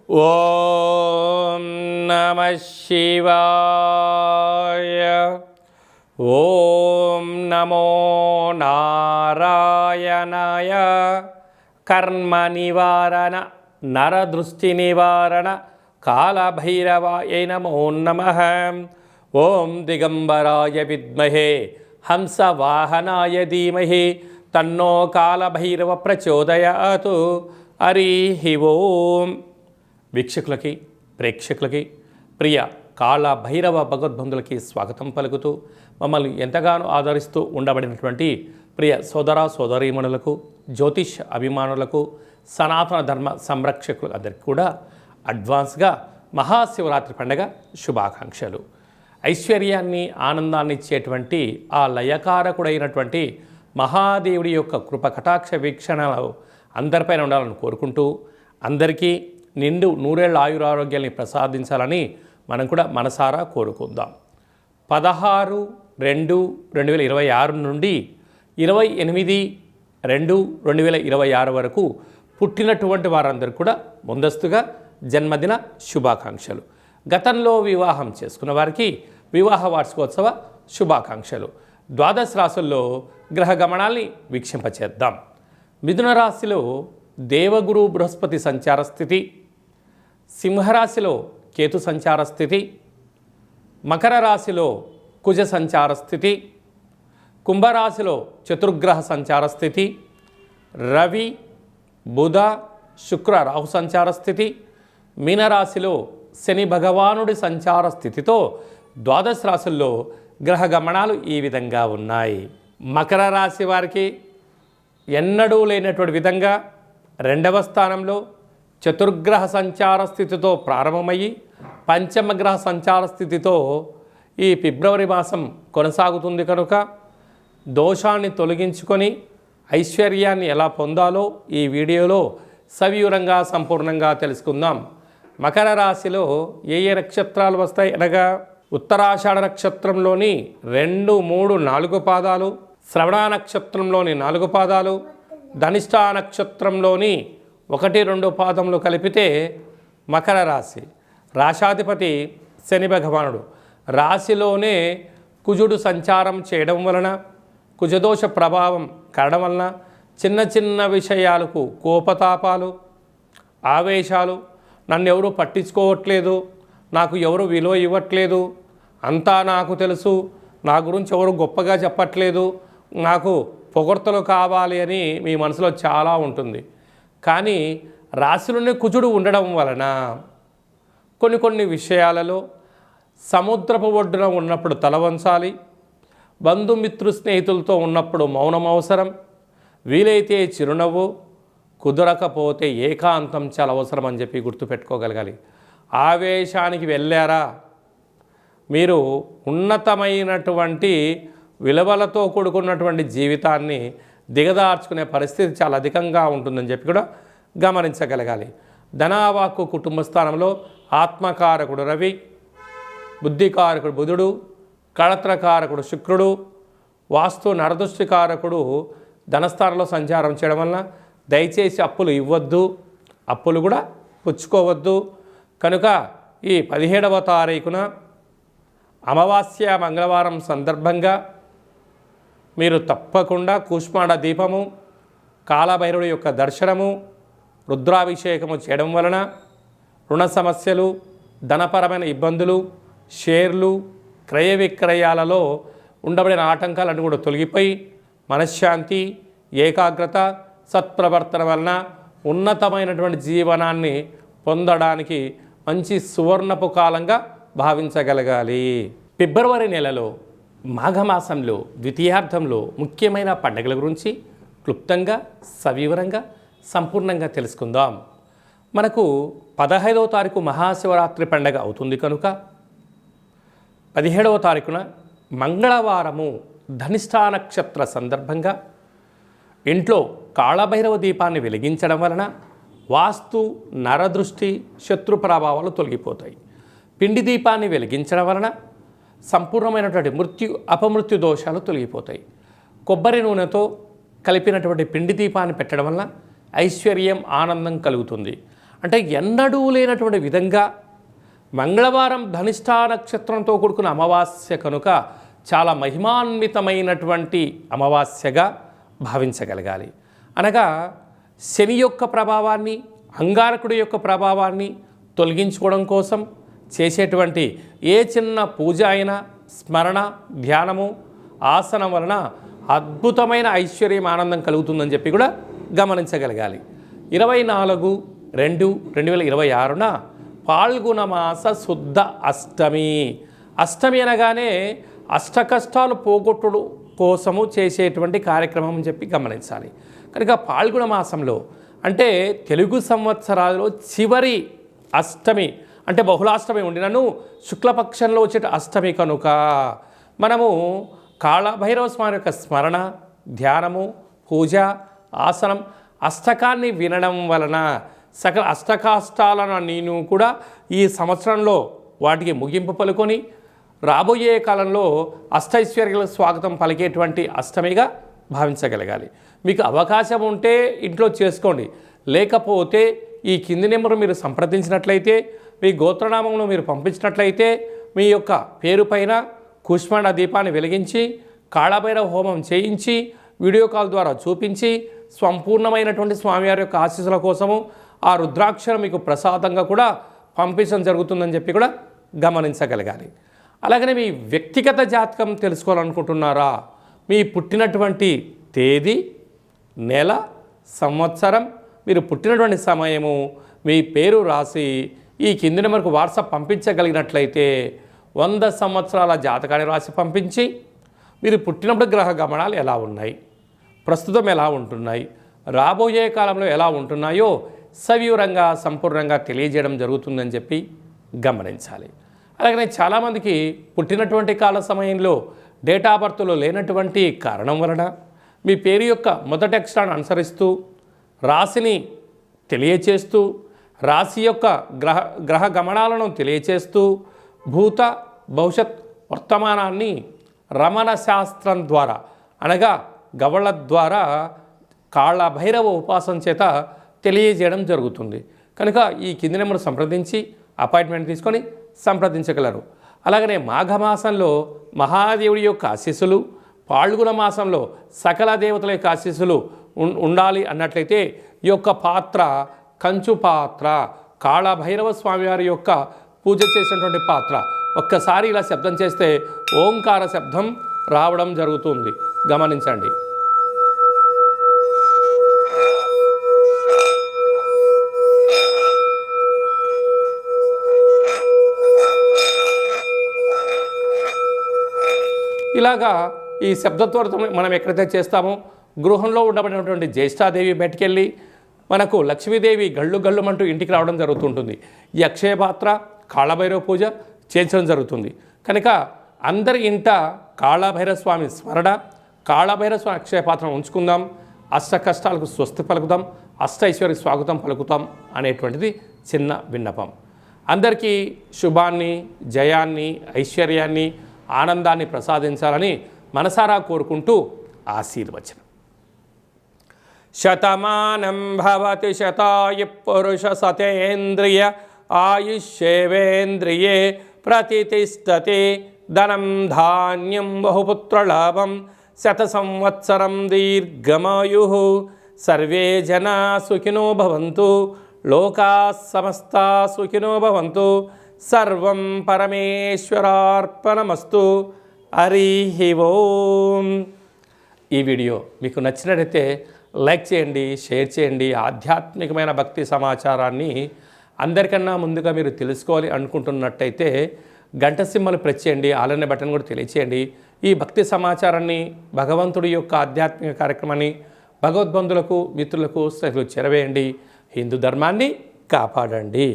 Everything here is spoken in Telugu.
ఓం నమః శివాయ. ఓం నమో నారాయణాయ. కర్మ నివారణ నరదృష్టి నివారణ కాళభైరవాయ నమో నమః. ఓం దిగంబరాయ విద్మహే హంసవాహనాయ ధీమహి తన్నో కాళభైరవ ప్రచోదయాతు. హరి ఓం. వీక్షకులకి ప్రేక్షకులకి ప్రియ కాళభైరవ భగవద్బంధులకి స్వాగతం పలుకుతూ మమ్మల్ని ఎంతగానో ఆదరిస్తూ ఉండబడినటువంటి ప్రియ సోదర సోదరీమణులకు, జ్యోతిష్ అభిమానులకు, సనాతన ధర్మ సంరక్షకులు అందరికీ కూడా అడ్వాన్స్గా మహాశివరాత్రి పండుగ శుభాకాంక్షలు. ఐశ్వర్యాన్ని ఆనందాన్ని ఇచ్చేటువంటి ఆ లయకారకుడైనటువంటి మహాదేవుడి యొక్క కృప కటాక్ష వీక్షణలు అందరిపైన ఉండాలని కోరుకుంటూ అందరికీ నిండు నూరేళ్ల ఆయురారోగ్యాన్ని ప్రసాదించాలని మనం కూడా మనసారా కోరుకుందాం. 16/2/2026 నుండి 28/2/2026 వరకు పుట్టినటువంటి వారందరూ కూడా ముందస్తుగా జన్మదిన శుభాకాంక్షలు. గతంలో వివాహం చేసుకున్న వారికి వివాహ వార్షికోత్సవ శుభాకాంక్షలు. ద్వాదశ రాశుల్లో గ్రహ గమనాల్ని వీక్షింపచేద్దాం. మిథున రాశిలో దేవగురు బృహస్పతి సంచార స్థితి, సింహరాశిలో కేతు సంచార స్థితి, మకర రాశిలో కుజ సంచార స్థితి, కుంభరాశిలో చతుర్గ్రహ సంచార స్థితి, రవి బుధ శుక్ర రాహు సంచార స్థితి, మీనరాశిలో శని భగవానుడి సంచార స్థితితో ద్వాదశ రాశుల్లో గ్రహ గమనాలు ఈ విధంగా ఉన్నాయి. మకర రాశి వారికి ఎన్నడూ లేనటువంటి విధంగా 2వ స్థానంలో చతుర్గ్రహ సంచార స్థితితో ప్రారంభమయ్యి పంచమగ్రహ సంచార స్థితితో ఈ ఫిబ్రవరి మాసం కొనసాగుతుంది కనుక దోషాన్ని తొలగించుకొని ఐశ్వర్యాన్ని ఎలా పొందాలో ఈ వీడియోలో సవివరంగా సంపూర్ణంగా తెలుసుకుందాం. మకర రాశిలో ఏ ఏ నక్షత్రాలు వస్తాయి అనగా ఉత్తరాషాఢ నక్షత్రంలోని 2, 3, 4 పాదాలు, శ్రవణ నక్షత్రంలోని 4 పాదాలు, ధనిష్ఠా నక్షత్రంలోని 1, 2 పాదములు కలిపితే మకర రాశి. రాశాధిపతి శని భగవానుడు. రాశిలోనే కుజుడు సంచారం చేయడం వలన, కుజదోష ప్రభావం కలడం వలన చిన్న చిన్న విషయాలకు కోపతాపాలు, ఆవేశాలు, నన్ను ఎవరు పట్టించుకోవట్లేదు, నాకు ఎవరు విలువ ఇవ్వట్లేదు, అంతా నాకు తెలుసు, నా గురించి ఎవరు గొప్పగా చెప్పట్లేదు, నాకు పొగడ్తలు కావాలి అని మీ మనసులో చాలా ఉంటుంది. కానీ రాశిలోనే కుజుడు ఉండడం వలన కొన్ని విషయాలలో సముద్రపు ఒడ్డున ఉన్నప్పుడు తల వంచాలి, బంధుమిత్రు స్నేహితులతో ఉన్నప్పుడు మౌనం అవసరం, వీలైతే చిరునవ్వు, కుదరకపోతే ఏకాంతం చాలా అవసరం అని చెప్పి గుర్తుపెట్టుకోగలగాలి. ఆవేశానికి వెళ్ళారా మీరు ఉన్నతమైనటువంటి విలువలతో కూడుకున్నటువంటి జీవితాన్ని దిగదార్చుకునే పరిస్థితి చాలా అధికంగా ఉంటుందని చెప్పి కూడా గమనించగలగాలి. ధనావాక్కు కుటుంబ స్థానంలో ఆత్మకారకుడు రవి, బుద్ధికారకుడు బుధుడు, కళత్రకారకుడు శుక్రుడు, వాస్తు నరదృష్టికారకుడు ధనస్థానంలో సంచారం చేయడం వలన దయచేసి అప్పులు ఇవ్వద్దు, అప్పులు కూడా పుచ్చుకోవద్దు. కనుక ఈ 17వ తారీఖున అమావాస్య మంగళవారం సందర్భంగా మీరు తప్పకుండా కూష్మాండ దీపము, కాళభైరవుడి యొక్క దర్శనము, రుద్రాభిషేకము చేయడం వలన రుణ సమస్యలు, ధనపరమైన ఇబ్బందులు, షేర్లు, క్రయ విక్రయాలలో ఉండబడిన ఆటంకాలన్నీ కూడా తొలగిపోయి మనశ్శాంతి, ఏకాగ్రత, సత్ప్రవర్తన వలన ఉన్నతమైనటువంటి జీవనాన్ని పొందడానికి మంచి సువర్ణపు కాలంగా భావించగలగాలి. ఫిబ్రవరి నెలలో మాఘమాసంలో ద్వితీయార్థంలో ముఖ్యమైన పండుగల గురించి క్లుప్తంగా సవివరంగా సంపూర్ణంగా తెలుసుకుందాం. మనకు 15వ తారీఖు మహాశివరాత్రి పండుగ అవుతుంది కనుక 17వ తారీఖున మంగళవారము ధనిష్ఠా నక్షత్ర సందర్భంగా ఇంట్లో కాళభైరవ దీపాన్ని వెలిగించడం వలన వాస్తు నరదృష్టి శత్రు ప్రభావాలు తొలగిపోతాయి. పిండి దీపాన్ని వెలిగించడం వలన సంపూర్ణమైనటువంటి మృత్యు అపమృత్యు దోషాలు తొలగిపోతాయి. కొబ్బరి నూనెతో కలిపినటువంటి పిండి దీపాన్ని పెట్టడం వలన ఐశ్వర్యం ఆనందం కలుగుతుంది. అంటే ఎన్నడూ లేనటువంటి విధంగా మంగళవారం ధనిష్ఠా నక్షత్రంతో కూడుకున్న అమావాస్య కనుక చాలా మహిమాన్వితమైనటువంటి అమావాస్యగా భావించగలగాలి. అనగా శని యొక్క ప్రభావాన్ని, అంగారకుడి యొక్క ప్రభావాన్ని తొలగించుకోవడం కోసం చేసేటువంటి ఏ చిన్న పూజ అయినా, స్మరణ, ధ్యానము, ఆసనం వలన అద్భుతమైన ఐశ్వర్యం, ఆనందం కలుగుతుందని చెప్పి కూడా గమనించగలగాలి. 24/2/2026న పాల్గొన మాస శుద్ధ అష్టమి. అష్టమి అనగానే అష్టకష్టాలు పోగొట్టుడు కోసము చేసేటువంటి కార్యక్రమం అని చెప్పి గమనించాలి. కనుక పాల్గొన మాసంలో అంటే తెలుగు సంవత్సరాలలో చివరి అష్టమి, అంటే బహుళాష్టమి ఉండినను శుక్లపక్షంలో వచ్చే అష్టమి కనుక మనము కాళభైరవ స్వామి యొక్క స్మరణ, ధ్యానము, పూజ, ఆసనం, అష్టకాన్ని వినడం వలన సకల అష్టకాష్టాలను నేను కూడా ఈ సంవత్సరంలో వాటికి ముగింపు పలుకొని రాబోయే కాలంలో అష్టైశ్వర్యాలకు స్వాగతం పలికేటువంటి అష్టమిగా భావించగలగాలి. మీకు అవకాశం ఉంటే ఇంట్లో చేసుకోండి, లేకపోతే ఈ కింది నెంబరు మీరు సంప్రదించినట్లయితే, మీ గోత్రనామంలో మీరు పంపించినట్లయితే మీ యొక్క పేరు పైన కూష్మాండ దీపాన్ని వెలిగించి కాళభైరవ హోమం చేయించి వీడియో కాల్ ద్వారా చూపించి సంపూర్ణమైనటువంటి స్వామివారి యొక్క ఆశీస్సుల కోసము ఆ రుద్రాక్షరం మీకు ప్రసాదంగా కూడా పంపించడం జరుగుతుందని చెప్పి కూడా గమనించగలగాలి. అలాగనే మీ వ్యక్తిగత జాతకం తెలుసుకోవాలనుకుంటున్నారా? మీ పుట్టినటువంటి తేదీ, నెల, సంవత్సరం, మీరు పుట్టినటువంటి సమయము, మీ పేరు రాసి ఈ కింది నెంబర్కు వాట్సాప్ పంపించగలిగినట్లయితే 100 సంవత్సరాల జాతకాన్ని రాసి పంపించి మీరు పుట్టినప్పుడు గ్రహ గమనాలు ఎలా ఉన్నాయి, ప్రస్తుతం ఎలా ఉంటున్నాయి, రాబోయే కాలంలో ఎలా ఉంటున్నాయో సవివరంగా సంపూర్ణంగా తెలియజేయడం జరుగుతుందని చెప్పి గమనించాలి. అలాగనే చాలామందికి పుట్టినటువంటి కాల సమయంలో డేట్ ఆఫ్ బర్త్లో లేనటువంటి కారణం వలన మీ పేరు యొక్క మొదటి అక్షరాన్ని అనుసరిస్తూ రాశిని తెలియచేస్తూ రాశి యొక్క గ్రహ గమనాలను తెలియచేస్తూ భూత భవిష్యత్ వర్తమానాన్ని రమణ శాస్త్రం ద్వారా అనగా గవళ ద్వారా కాళభైరవ ఉపాసన చేత తెలియజేయడం జరుగుతుంది. కనుక ఈ కింది నెంబర్ సంప్రదించి అపాయింట్మెంట్ తీసుకొని సంప్రదించగలరు. అలాగనే మాఘమాసంలో మహాదేవుడి యొక్క ఆశీస్సులు, పాల్గొన మాసంలో సకల దేవతల యొక్క ఆశీస్సులు ఉండాలి అన్నట్లయితే ఈ యొక్క పాత్ర కంచు పాత్ర, కాళభైరవ స్వామివారి యొక్క పూజ చేసినటువంటి పాత్ర ఒక్కసారి ఇలా శబ్దం చేస్తే ఓంకార శబ్దం రావడం జరుగుతుంది, గమనించండి. ఇలాగా ఈ శబ్దత్వరతో మనం ఎక్కడైతే చేస్తామో గృహంలో ఉండబడినటువంటి జ్యేష్ఠాదేవి బయటికెళ్ళి మనకు లక్ష్మీదేవి గళ్ళు గళ్ళుమంటూ ఇంటికి రావడం జరుగుతుంటుంది. ఈ అక్షయ పాత్ర, కాళభైరవ పూజ చేయించడం జరుగుతుంది. కనుక అందరి ఇంట కాళభైరవ స్వామి స్మరణ, కాళభైరవ స్వామి అక్షయ పాత్రను ఉంచుకుందాం, అష్ట కష్టాలకు స్వస్తి పలుకుదాం, అష్టైశ్వర్య స్వాగతం పలుకుతాం అనేటువంటిది చిన్న విన్నపం. అందరికీ శుభాన్ని, జయాన్ని, ఐశ్వర్యాన్ని, ఆనందాన్ని ప్రసాదించాలని మనసారా కోరుకుంటూ ఆశీర్వచనం. శతమానం భవతి శతాయు పురుష సతేంద్రియ ఆయుష్యేవేంద్రియే ప్రతిష్టతే ధనం ధాన్యం బహుపుత్రలాభం శత సంవత్సరం దీర్ఘమాయు సర్వే జనా సుఖినో భవంతు లోకా సమస్తా సుఖినో భవంతు సర్వం పరమేశ్వరార్పణమస్తు. హరి ఓం. ఈ వీడియో మీకు నచ్చినట్లయితే లైక్ చేయండి, షేర్ చేయండి. ఆధ్యాత్మికమైన భక్తి సమాచారాన్ని అందరికన్నా ముందుగా మీరు తెలుసుకోవాలి అనుకుంటున్నట్టయితే గంట సింబల్ ప్రెస్ చేయండి, ఆలనే బటన్ కూడా తెలియచేయండి. ఈ భక్తి సమాచారాన్ని, భగవంతుడి యొక్క ఆధ్యాత్మిక కార్యక్రమాన్ని భగవద్బంధులకు, మిత్రులకు చేరవేయండి. హిందూ ధర్మాన్ని కాపాడండి.